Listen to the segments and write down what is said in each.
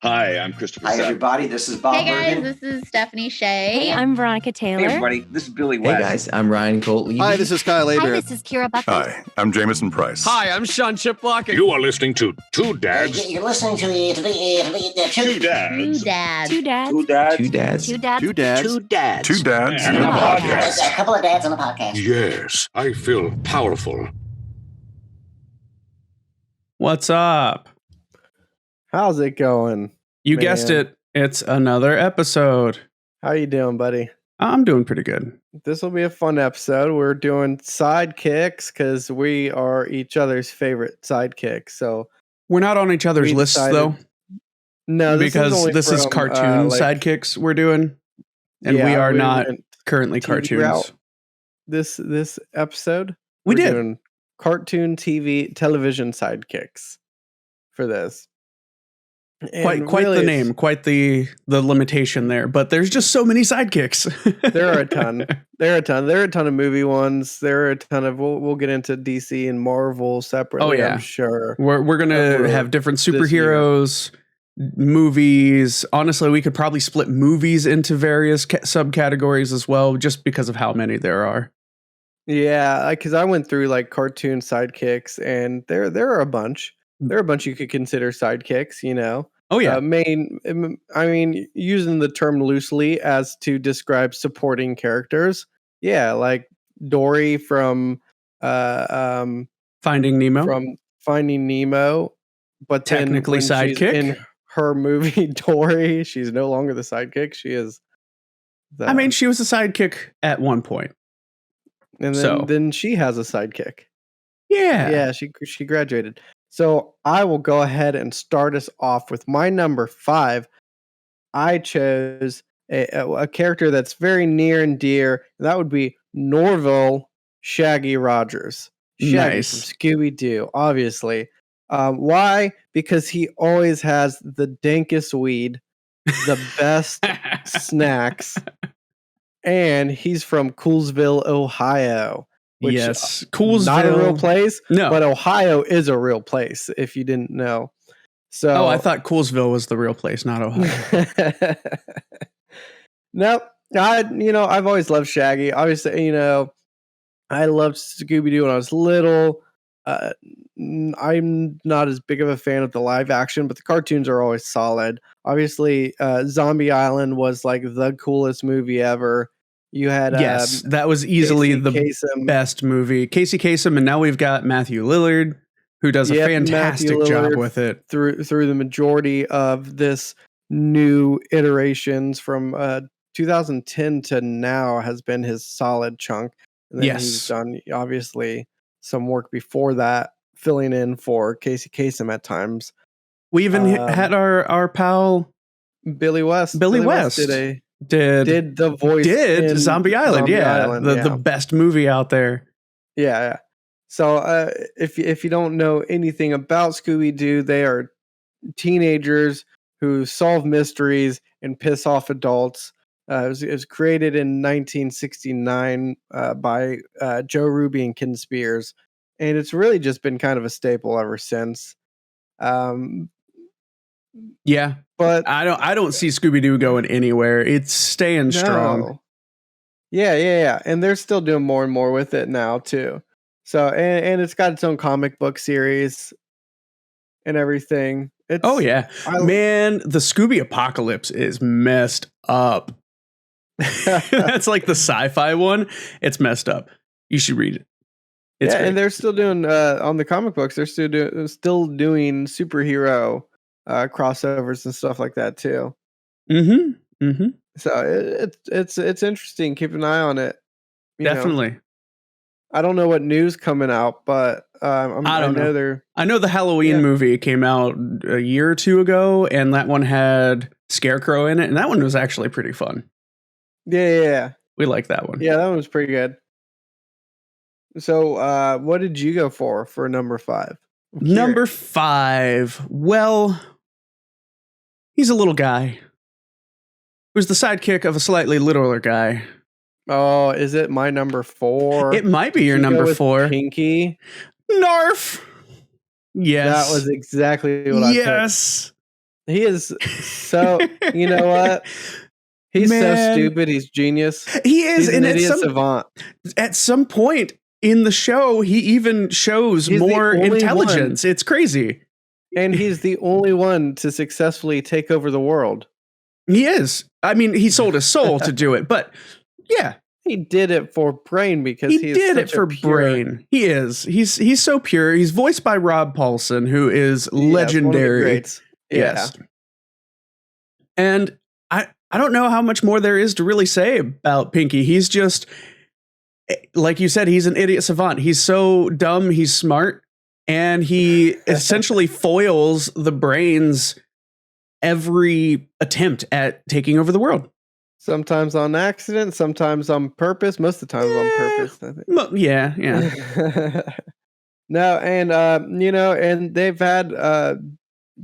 Hi, I'm Christopher. Hi, everybody. This is Bob. Hey guys, Bergen. this is Stephanie Shea. Hey, I'm Veronica Taylor. Hey, everybody. This is Billy Hey West. guys, I'm Ryan Colt Levy. Hi, this is Kyle Aber. Hi, this is Kira Buckley. Hi, I'm Jameson Price. Hi, I'm Sean Chiplock. You are listening to Two Dads. You're listening to Two Dads. Two dads. And a podcast. A couple of dads on a podcast. Yes, I feel powerful. What's up? How's it going? You guessed it. It's another episode. How you doing, buddy? I'm doing pretty good. This will be a fun episode. We're doing sidekicks because we are each other's favorite sidekicks. So We're not on each other's lists, though. No, because this is cartoon sidekicks we're doing, and we are not currently cartoons. This episode, we're did doing cartoon television sidekicks for this. And quite really the name, quite the limitation there. But there's just so many sidekicks. There are a ton. There are a ton of movie ones. There are a ton of. We'll get into DC and Marvel separately. Oh yeah, I'm sure. We're gonna have different superheroes, movies. Honestly, we could probably split movies into various subcategories as well, just because of how many there are. Yeah, because I went through like cartoon sidekicks, and there are a bunch. There are a bunch you could consider sidekicks, you know. Oh yeah. Using the term loosely as to describe supporting characters. Yeah, like Dory from Finding Nemo. From Finding Nemo, but technically sidekick in her movie Dory. She's no longer the sidekick. She is. She was a sidekick at one point, and then she has a sidekick. Yeah, she graduated. So I will go ahead and start us off with my number 5. I chose a character that's very near and dear. And that would be Norville Shaggy Rogers. Shaggy from Scooby-Doo, obviously. Why? Because he always has the dankest weed, the best snacks, and he's from Coolsville, Ohio. Which, yes, Coolsville, not a real place. No, but Ohio is a real place. If you didn't know, so I thought Coolsville was the real place, not Ohio. Nope. I've always loved Shaggy. Obviously, I loved Scooby-Doo when I was little. I'm not as big of a fan of the live action, but the cartoons are always solid. Obviously, Zombie Island was like the coolest movie ever. You had that was easily the best movie. Casey Kasem, and now we've got Matthew Lillard, who does a fantastic job with it through the majority of this new iterations from 2010 to now has been his solid chunk. And then he's done obviously some work before that, filling in for Casey Kasem at times. We even had our pal Billy West. Billy West did the voice in Zombie Island. The best movie out there. Yeah. So if you don't know anything about Scooby-Doo, they are teenagers who solve mysteries and piss off adults. It was created in 1969 by Joe Ruby and Ken Spears, and it's really just been kind of a staple ever since. Yeah, but I don't see Scooby-Doo going anywhere. It's staying strong. Yeah, and they're still doing more and more with it now too. So and it's got its own comic book series and everything. Man, the Scooby Apocalypse is messed up. That's like the sci-fi one. It's messed up. You should read it. It's great. And they're still doing on the comic books. They're still doing superhero crossovers and stuff like that too. So it's interesting. Keep an eye on it. Definitely. I don't know what news coming out, but I know the Halloween movie came out a year or two ago, and that one had Scarecrow in it, and that one was actually pretty fun. Yeah. We like that one. Yeah, that one was pretty good. So, what did you go for number 5? Number 5. Well, he's a little guy who's the sidekick of a slightly littler guy. Oh, is it my number 4? It might be your number 4. Pinky. Narf. Yes. That was exactly what I picked. He is so. You know what? He's so Man. stupid. He's genius. He is, He's an and idiot savant. at some point in the show, he even shows He's the more only intelligence. It's crazy. And he's the only one to successfully take over the world. He is. I mean, he sold his soul to do it, but yeah, He did it for Brain because he he is did it such a for pure- Brain. He is. He's so pure. He's voiced by Rob Paulson, who is Yeah, it's one of the legendary. greats. Yeah. Yes. And I don't know how much more there is to really say about Pinky. He's just, like you said, he's an idiot savant. He's so dumb, he's smart, and he essentially foils the Brain's every attempt at taking over the world. Sometimes on accident, sometimes on purpose. Most of the time on purpose, I think. Yeah. No, and you know, and they've had a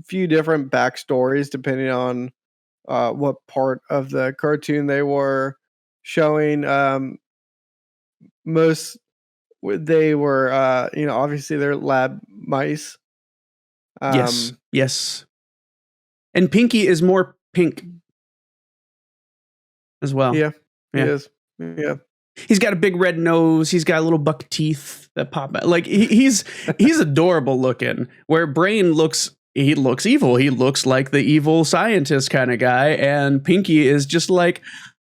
few different backstories depending on what part of the cartoon they were showing. Most they were, you know, obviously they're lab mice. Yes. And Pinky is more pink as well. Yeah, he Yeah. is. Yeah. He's got a big red nose. He's got little buck teeth that pop out. Like he's adorable looking. Where Brain looks evil. He looks like the evil scientist kind of guy, and Pinky is just like,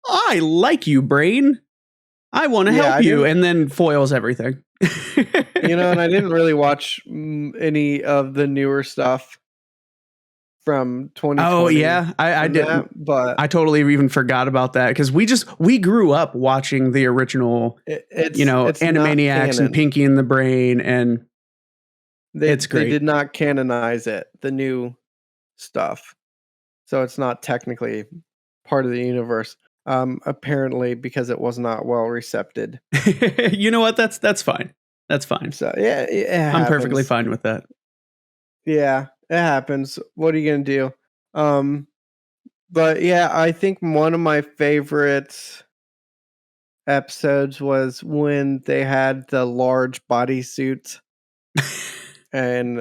I like you, Brain. I want to help you, and then foils everything. You know, and I didn't really watch any of the newer stuff from 2020. Oh yeah, I didn't, but I totally even forgot about that because we grew up watching the original, it's Animaniacs and Pinky and the Brain, and it's great. They did not canonize it, the new stuff, so it's not technically part of the universe. Apparently, because it was not well received. You know what? That's fine. That's fine. So yeah, I'm perfectly fine with that. Yeah, it happens. What are you gonna do? But yeah, I think one of my favorite episodes was when they had the large bodysuits, and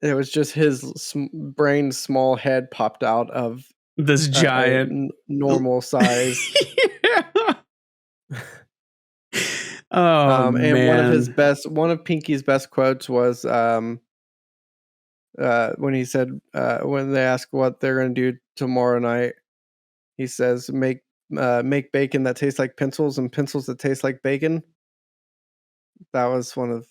it was just his Brain's small head popped out of this giant normal size. Oh and man! One of Pinky's best quotes was when he said when they ask what they're going to do tomorrow night, he says make bacon that tastes like pencils and pencils that taste like bacon. That was one of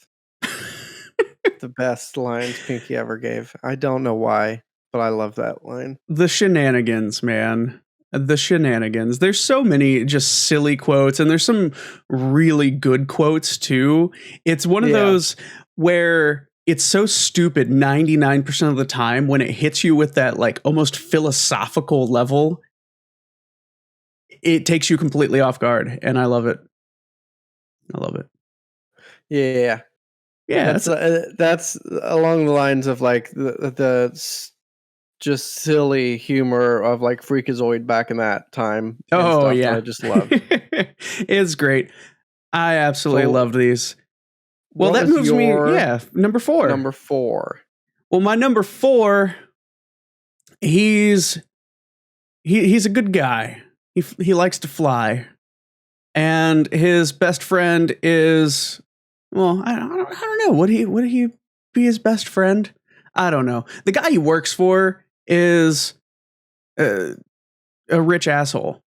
the best lines Pinky ever gave. I don't know why, but I love that line. The shenanigans, man. The shenanigans. There's so many just silly quotes, and there's some really good quotes too. It's one of those where it's so stupid 99% of the time. When it hits you with that like almost philosophical level, it takes you completely off guard, and I love it. Yeah. That's along the lines of like the just silly humor of like Freakazoid back in that time. Oh yeah, I just love. It's great. I absolutely loved these. Well, that moves me. Yeah, number 4. Number 4. Well, my number 4. He's a good guy. He likes to fly, and his best friend is, well, I don't know. Would he be his best friend? I don't know. The guy he works for is a rich asshole.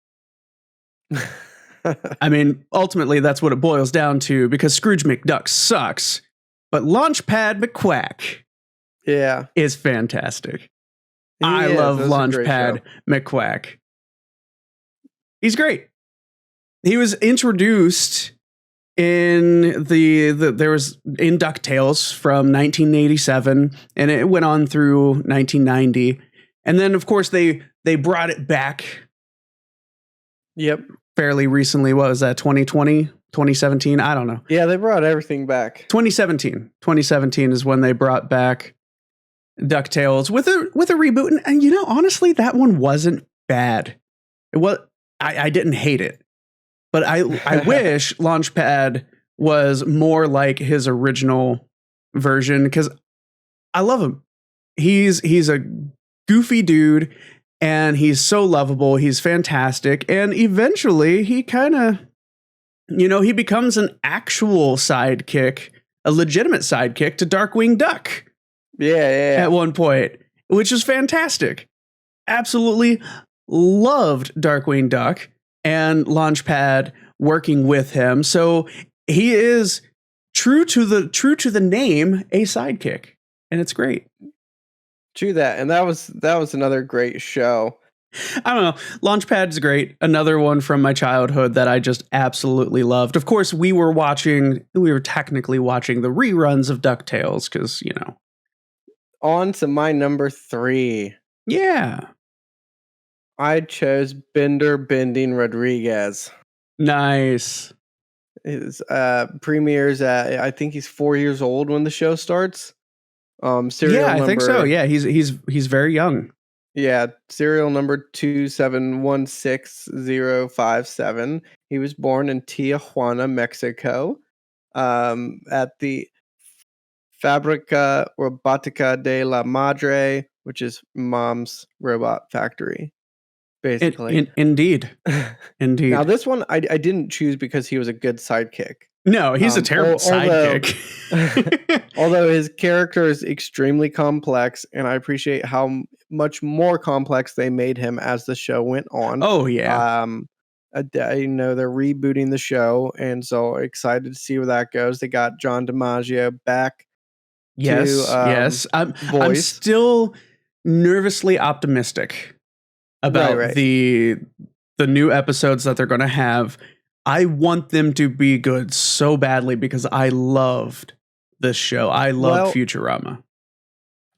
I mean, ultimately, that's what it boils down to, because Scrooge McDuck sucks, but Launchpad McQuack is fantastic. I love Launchpad McQuack. He's great. He was introduced in there was in DuckTales from 1987, and it went on through 1990, and then of course they brought it back. Yep. Fairly recently. What was that? 2020, 2017? I don't know. Yeah, they brought everything back. 2017 is when they brought back DuckTales with a reboot, and you know, honestly, that one wasn't bad. It was. I didn't hate it. But I wish Launchpad was more like his original version, because I love him. he's a goofy dude, and he's so lovable. He's fantastic, and eventually he kind of, he becomes an actual sidekick, a legitimate sidekick to Darkwing Duck. Yeah. At one point, which is fantastic. Absolutely loved Darkwing Duck and Launchpad working with him. So he is true to the name, a sidekick, and it's great. True that, and that was another great show. I don't know. Launchpad's great. Another one from my childhood that I just absolutely loved. Of course, we were technically watching the reruns of DuckTales because, On to my number 3. Yeah. I chose Bender Bending Rodriguez. Nice. His premieres at, I think he's 4 years old when the show starts. Serial I think so. Yeah, he's very young. Yeah, serial number 2716057. He was born in Tijuana, Mexico, at the Fábrica Robótica de la Madre, which is mom's robot factory, basically. Indeed. Indeed. Now, this one I didn't choose because he was a good sidekick. No, he's a terrible sidekick. Although his character is extremely complex, and I appreciate how much more complex they made him as the show went on. Oh, yeah. They're rebooting the show, and so excited to see where that goes. They got John DiMaggio back. Yes. I'm still nervously optimistic about the new episodes that they're going to have. I want them to be good so badly because I loved this show. I loved Futurama.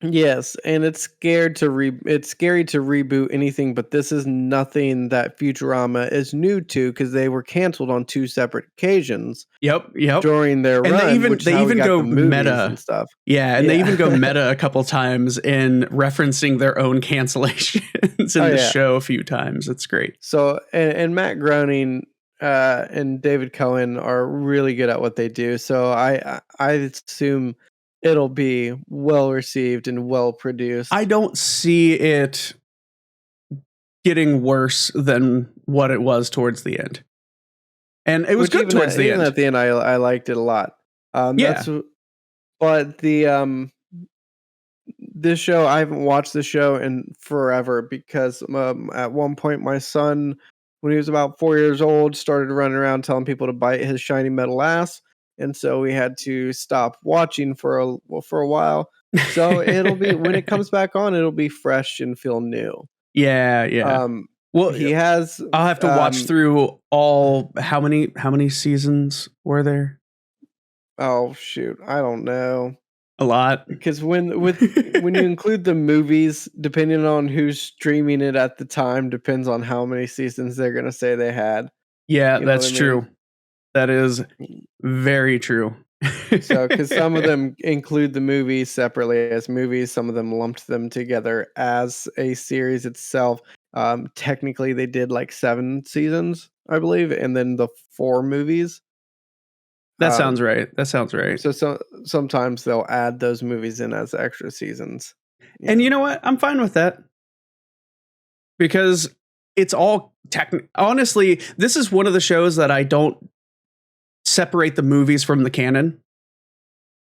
Yes, and it's scary to reboot anything, but this is nothing that Futurama is new to because they were canceled on 2 separate occasions. Yep. During their run, they even go meta and stuff. Yeah, and they even go meta a couple times in referencing their own cancellations in the show a few times. It's great. So, and Matt Groening and David Cohen are really good at what they do. So I assume it'll be well received and well produced. I don't see it getting worse than what it was towards the end. And it was good towards the end. At the end, I liked it a lot. But this show, I haven't watched the show in forever because at one point my son, when he was about 4 years old, started running around telling people to bite his shiny metal ass. And so we had to stop watching for a while. So it'll be, when it comes back on, it'll be fresh and feel new. Yeah. Well, I'll have to watch through all, how many seasons were there? Oh shoot, I don't know. A lot. Because when you include the movies, depending on who's streaming it at the time, depends on how many seasons they're gonna say they had. Yeah, that's true. That is very true. So, because some of them include the movies separately as movies, some of them lumped them together as a series itself. Technically, they did like 7 seasons, I believe, and then the 4 movies. That sounds right. So sometimes they'll add those movies in as extra seasons. Yeah. And you know what? I'm fine with that. Because it's all honestly, this is one of the shows that I don't separate the movies from the canon.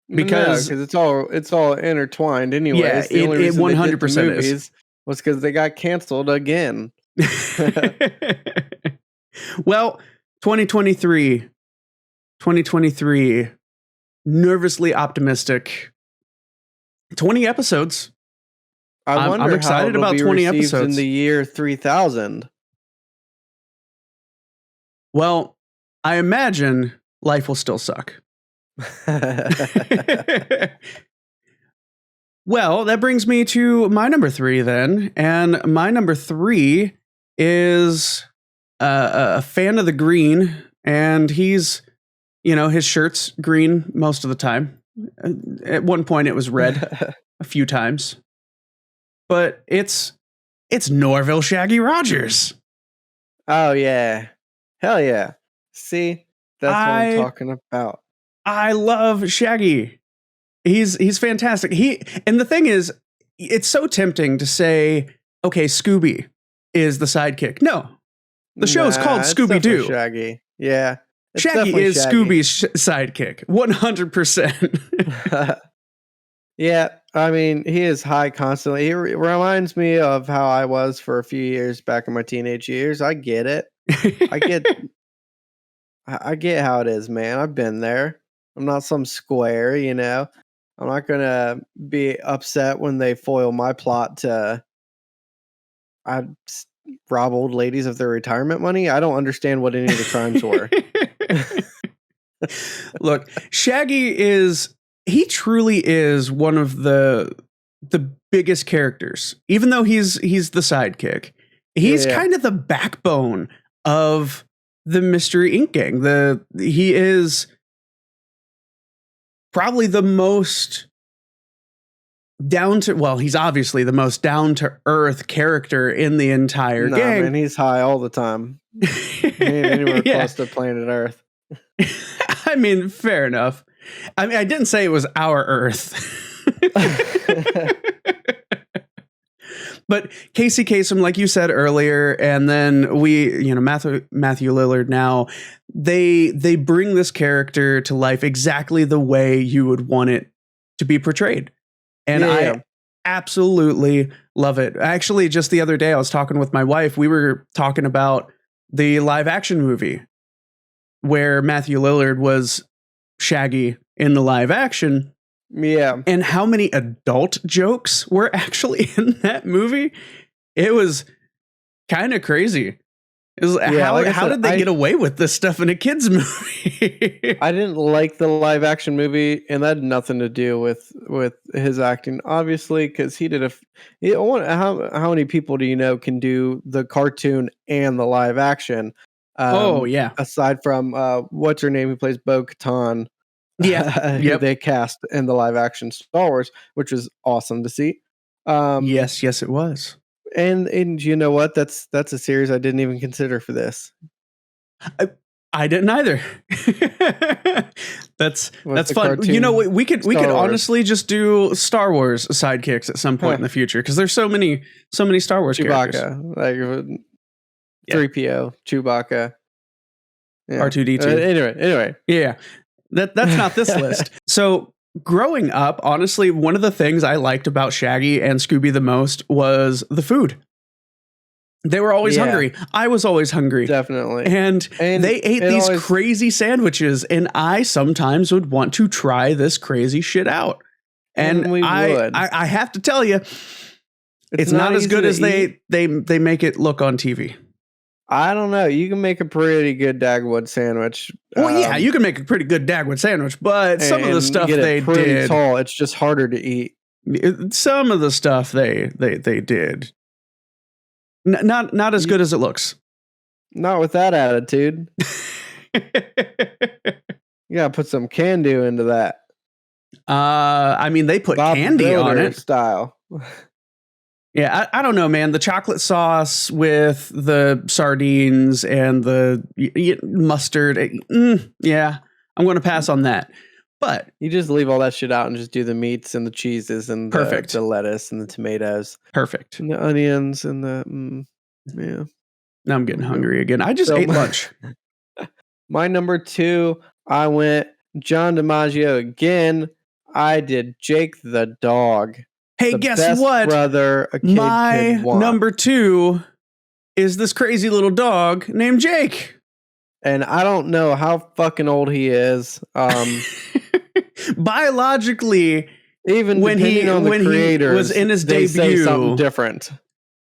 Because it's all intertwined anyway. Yeah, it 100% is. Was because they got canceled again. Well, 2023, nervously optimistic. 20 episodes. I'm excited about 20 episodes in the year 3000. Well, I imagine life will still suck. Well, that brings me to my number 3 then. And my number 3 is a fan of the green. And he's, his shirt's green most of the time. At one point it was red a few times. But it's Norville Shaggy Rogers. Oh, yeah. Hell yeah. See? That's what I'm talking about. I love Shaggy. He's fantastic. And the thing is, it's so tempting to say, okay, Scooby is the sidekick. No, the show is called it's Scooby-Doo. definitely Shaggy. Yeah. It's Shaggy definitely is Shaggy. Scooby's sidekick, 100%. Yeah, I mean, he is high constantly. He reminds me of how I was for a few years back in my teenage years. I get it. I get how it is, man. I've been there. I'm not some square, you know. I'm not gonna be upset when they foil my plot to rob old ladies of their retirement money. I don't understand what any of the crimes were. Look, Shaggy he truly is one of the biggest characters. Even though he's the sidekick, he's kind of the backbone of the Mystery Inc. gang. He is probably the most he's obviously the most down to earth character in the entire gang. Man, he's high all the time. He ain't anywhere close to planet Earth. I mean, fair enough. I mean, I didn't say it was our Earth. But Casey Kasem, like you said earlier, and then Matthew Lillard now, they bring this character to life exactly the way you would want it to be portrayed. And I absolutely love it. Actually, just the other day, I was talking with my wife. We were talking about the live action movie where Matthew Lillard was Shaggy in the live action. Yeah. And how many adult jokes were actually in that movie? It was kind of crazy. It was, how did they get away with this stuff in a kid's movie? I didn't like the live action movie, and that had nothing to do with his acting, obviously, because he did how many people do you know can do the cartoon and the live action? Aside from what's her name who plays Bo-Katan. Yeah. Who they cast in the live action Star Wars, which was awesome to see. Yes, it was. And you know what? That's a series I didn't even consider for this. I didn't either. That's fun. You know, we could honestly just do Star Wars sidekicks at some point in the future, because there's so many Star Wars characters. Chewbacca, 3PO, Chewbacca, R2D2. Anyway, yeah. That's not this list. So growing up, honestly, one of the things I liked about Shaggy and Scooby the most was the food. They were always hungry. I was always hungry. Definitely. And they ate these crazy sandwiches, and I sometimes would want to try this crazy shit out. And I have to tell you, it's not as good as they make it look on TV. I don't know. You can make a pretty good Dagwood sandwich. Well, yeah, you can make a pretty good Dagwood sandwich, but some of the stuff they did, tall. It's just harder to eat. Some of the stuff they did, not as good as it looks. Not with that attitude. You gotta put some can-do into that. I mean, they put candy on it. Style. Yeah, I don't know, man. The chocolate sauce with the sardines and the mustard. Yeah, I'm going to pass on that. But you just leave all that shit out and just do the meats and the cheeses and the lettuce and the tomatoes. Perfect. And the onions and the yeah. Now I'm getting hungry again. I just ate lunch. My number 2, I went John DiMaggio again. I did Jake the dog. Hey, guess what? Brother, a kid my could want. Number 2 is this crazy little dog named Jake. And I don't know how fucking old he is. Biologically, even when he was in his debut, say something different.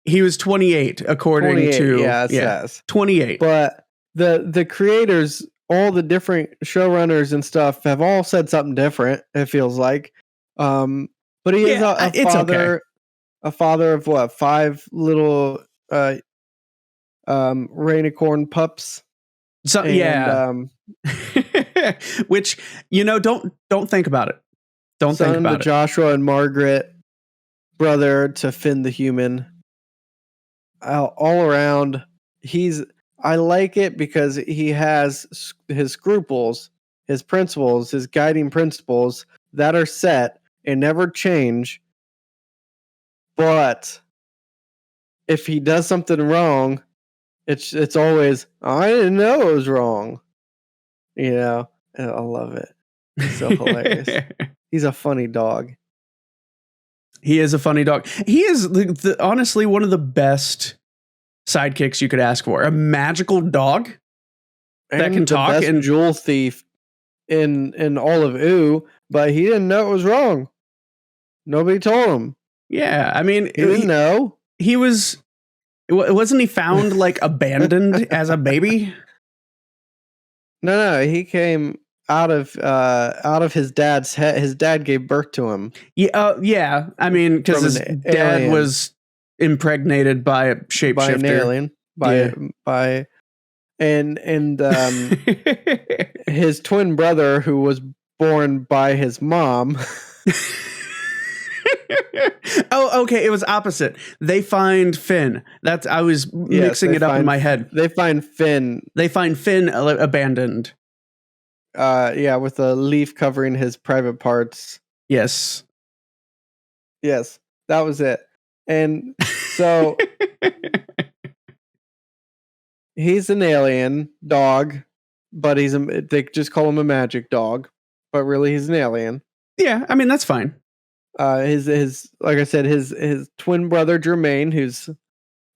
He was 28, according to it says 28. But the creators, all the different showrunners and stuff, have all said something different. It feels like. But he is a father of what, 5 little rainicorn pups. So which don't think about it. Don't think about it. Joshua and Margaret, brother to Finn the human. All around, I like it because he has his scruples, his principles, his guiding principles that are set and never change. But if he does something wrong, it's always, I didn't know it was wrong. You know, and I love it. It's so hilarious. He's a funny dog. He is a funny dog. He is honestly one of the best sidekicks you could ask for. A magical dog that can talk, best and jewel thief in all of Ooh, but he didn't know it was wrong. Nobody told him. Yeah, I mean, he didn't know. He wasn't he found like abandoned as a baby? No, he came out of his dad's head. His dad gave birth to him. Yeah. I mean, because his dad was impregnated by a shapeshifter, by an alien, by his twin brother, who was born by his mom. Oh, okay. It was opposite. They find Finn. I was mixing it up in my head. They find Finn. Abandoned. With a leaf covering his private parts. Yes, that was it. And so he's an alien dog, but they just call him a magic dog, but really he's an alien. Yeah, I mean that's fine. His like I said, his twin brother Jermaine, who's,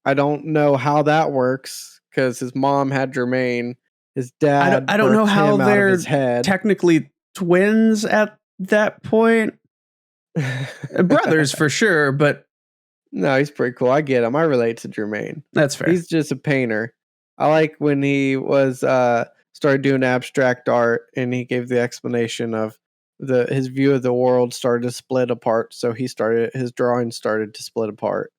I don't know how that works because his mom had Jermaine. His dad, I don't know how they're technically twins at that point. Brothers for sure, but no, he's pretty cool. I get him. I relate to Jermaine. That's fair. He's just a painter. I like when he was started doing abstract art, and he gave the explanation of his view of the world started to split apart. So his drawing started to split apart,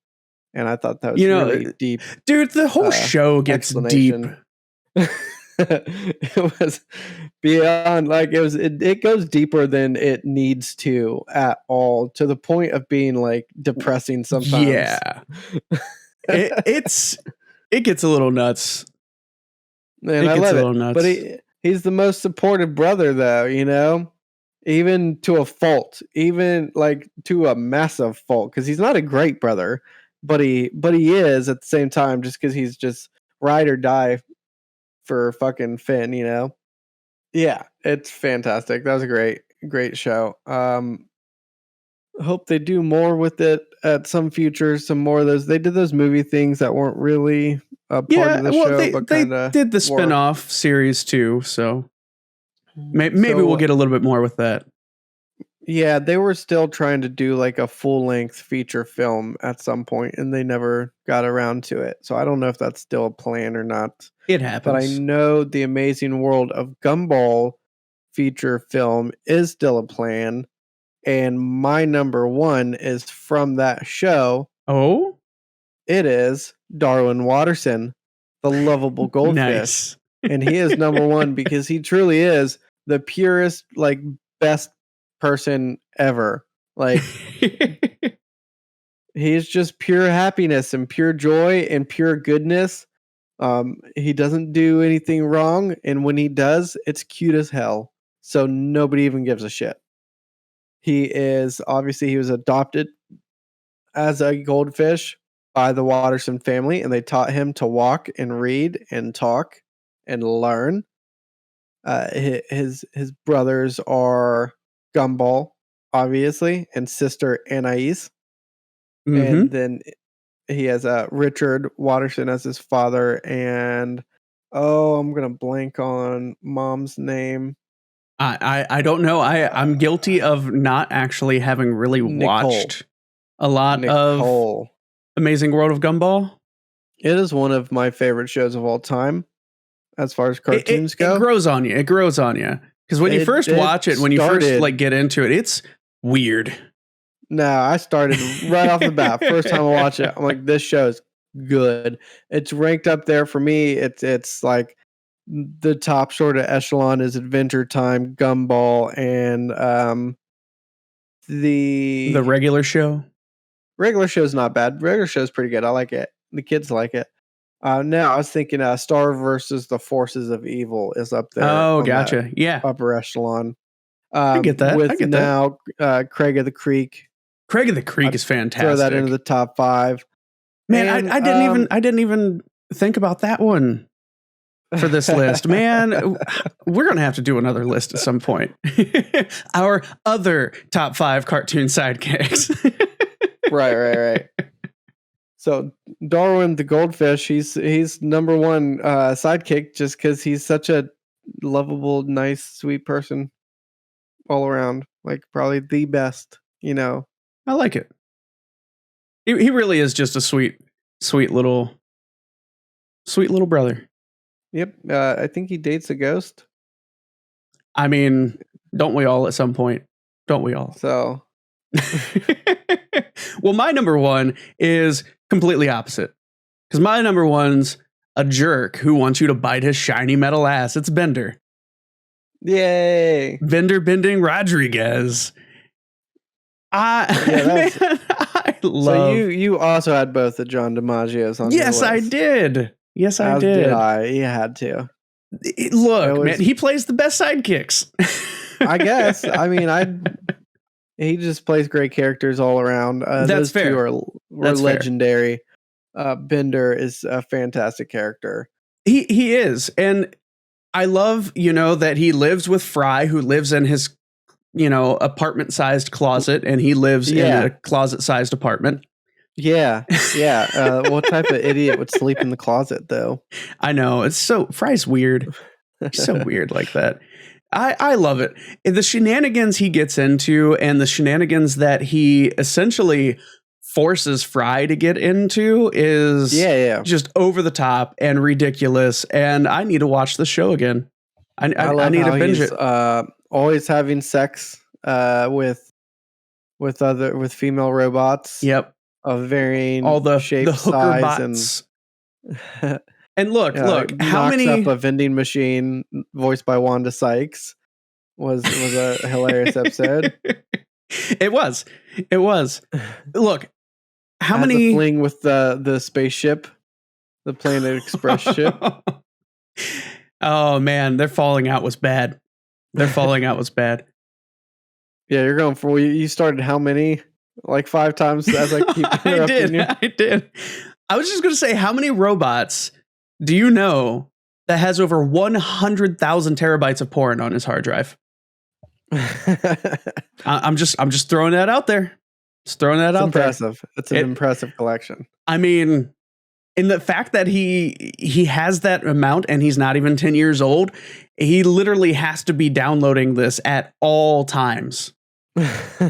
and I thought that was really deep. Dude, the whole show gets deep. It was beyond, like, it goes deeper than it needs to at all, to the point of being like depressing sometimes. Yeah. it gets a little nuts. Man, I love it. But he's the most supportive brother, though, you know, even to a fault, even like to a massive fault, because he's not a great brother, but he is at the same time, just because he's just ride or die for fucking Finn, you know? Yeah, it's fantastic. That was a great show. Hope they do more with it at some future. Some more of those. They did those movie things that weren't really a part of the show, but they did the spin-off series too, so maybe we'll get a little bit more with that. Yeah, they were still trying to do like a full-length feature film at some point, and they never got around to it. So I don't know if that's still a plan or not. It happens. But I know the Amazing World of Gumball feature film is still a plan, and my number one is from that show. Oh? It is Darwin Watterson, the lovable goldfish. Nice. And he is number one because he truly is the purest, like, best person ever. Like, he's just pure happiness and pure joy and pure goodness. He doesn't do anything wrong, and when he does, it's cute as hell. So nobody even gives a shit. He was adopted as a goldfish by the Watterson family, and they taught him to walk and read and talk and learn. His brothers are Gumball, obviously, and sister Anais. Mm-hmm. And then he has Richard Watterson as his father, and I'm gonna blank on mom's name. I don't know. I'm guilty of not actually having really watched a lot of Amazing World of Gumball. It is one of my favorite shows of all time, as far as cartoons go. It grows on you. Because when you first watch it, when you first like get into it, it's weird. No, I started right off the bat. First time I watch it, I'm like, this show is good. It's ranked up there for me. It's like the top sort of echelon is Adventure Time, Gumball, and the regular show. Regular show's not bad. Regular show's pretty good. I like it. The kids like it. Now I was thinking Star versus the Forces of Evil is up there. Oh, gotcha. Yeah. Upper echelon. I get that. With Craig of the Creek Craig of the Creek is fantastic. Throw that into the top 5. Man, And, I didn't even think about that one for this list. Man, we're going to have to do another list at some point. Our other top 5 cartoon sidekicks. Right. So Darwin the goldfish, he's number 1 sidekick just because he's such a lovable, nice, sweet person all around. Like probably the best, I like it. He really is just a sweet little brother. Yep. I think he dates a ghost. I mean, don't we all at some point? Don't we all? So, well, my number 1 is completely opposite. Because my number 1's a jerk who wants you to bite his shiny metal ass. It's Bender. Yay. Bender Bending Rodriguez. I love. So you also had both the John DiMaggios on your list. I did. Yes, I did. Did I? You had to. Look, man, he plays the best sidekicks. I guess. I mean, he just plays great characters all around. That's those fair. Two were legendary. Bender is a fantastic character. He is, and I love that he lives with Fry, who lives in his apartment-sized closet, and he lives in a closet-sized apartment. Yeah. What type of idiot would sleep in the closet, though? I know. Fry's weird. He's so weird like that. I love it. The shenanigans he gets into and the shenanigans that he essentially forces Fry to get into is just over the top and ridiculous. And I need to watch the show again. I need to binge it. Always having sex with female robots. Yep. Of varying all the shape, size, bots. And look, how many up a vending machine voiced by Wanda Sykes was a hilarious episode. It was. Look, how many fling with the spaceship, the Planet Express ship. Oh man, their falling out was bad. Yeah, you're going for you started how many? Like 5 times as I keep interrupting you. I did. I was just going to say, how many robots do you know that has over 100,000 terabytes of porn on his hard drive? I'm just throwing that out there. Just throwing that out there. It's an impressive collection. I mean, in the fact that he has that amount and he's not even 10 years old, he literally has to be downloading this at all times.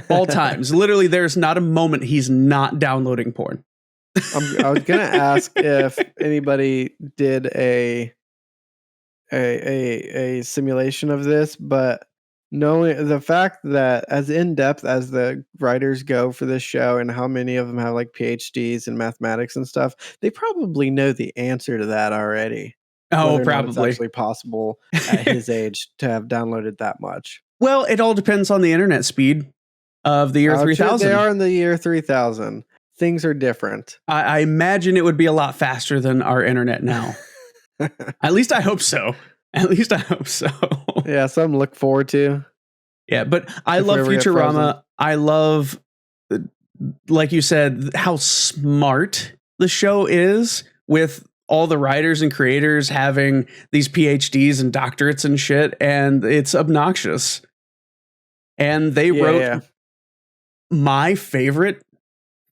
All times. Literally, there's not a moment he's not downloading porn. I was gonna ask if anybody did a simulation of this, but knowing the fact that as in depth as the writers go for this show and how many of them have like PhDs in mathematics and stuff, they probably know the answer to that already. Oh, probably. It's actually possible at his age to have downloaded that much. Well, it all depends on the internet speed of the year 3000. They are in the year 3000. Things are different. I imagine it would be a lot faster than our internet now. At least I hope so. Yeah, something to look forward to. Yeah, but I love Futurama. I love, like you said, how smart the show is with all the writers and creators having these PhDs and doctorates and shit, and it's obnoxious. And they wrote my favorite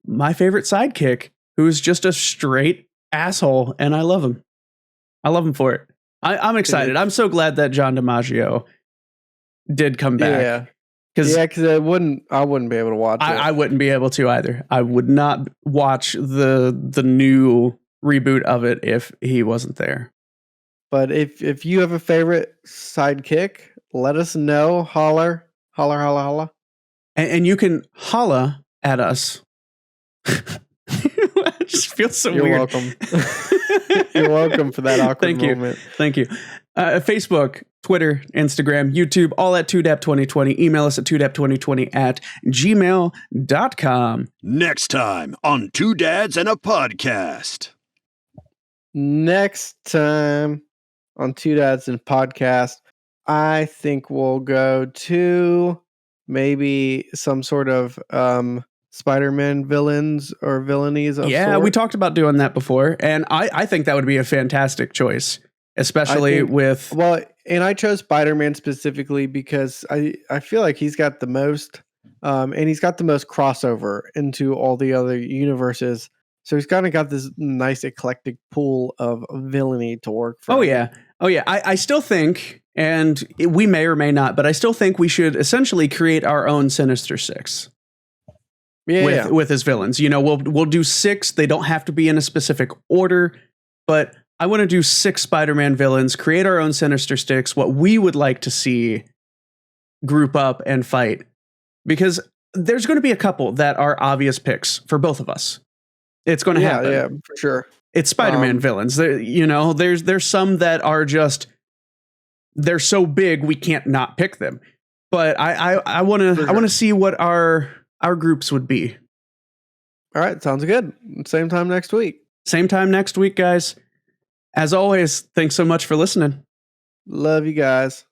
sidekick, who's just a straight asshole, and I love him. I love him for it. I'm excited. I'm so glad that John DiMaggio did come back. Because I wouldn't be able to watch it. I wouldn't be able to either. I would not watch the new reboot of it if he wasn't there. But if you have a favorite sidekick, let us know. Holler. And you can holla at us. It just feels so weird. You're welcome. You're welcome for that awkward moment. Thank you. Facebook, Twitter, Instagram, YouTube, all at 2dap2020. Email us at 2dap2020@gmail.com. Next time on Two Dads and a Podcast. Next time on Two Dads and Podcast, I think we'll go to maybe some sort of Spider-Man villains or villainies of Yeah, sort. we talked about doing that before, and I think that would be a fantastic choice, especially with... Well, and I chose Spider-Man specifically because I feel like he's got the most, and he's got the most crossover into all the other universes. So he's kind of got this nice eclectic pool of villainy to work from. Oh yeah. I still think, and we may or may not, but I still think we should essentially create our own Sinister Six. With his villains. You know, we'll do 6. They don't have to be in a specific order, but I want to do 6 Spider-Man villains, create our own Sinister Six, what we would like to see group up and fight. Because there's going to be a couple that are obvious picks for both of us. It's going to happen. Yeah, for sure. It's Spider-Man villains. There's some that are just, they're so big we can't not pick them. But I want to see what our groups would be. All right, sounds good. Same time next week. Same time next week, guys. As always, thanks so much for listening. Love you guys.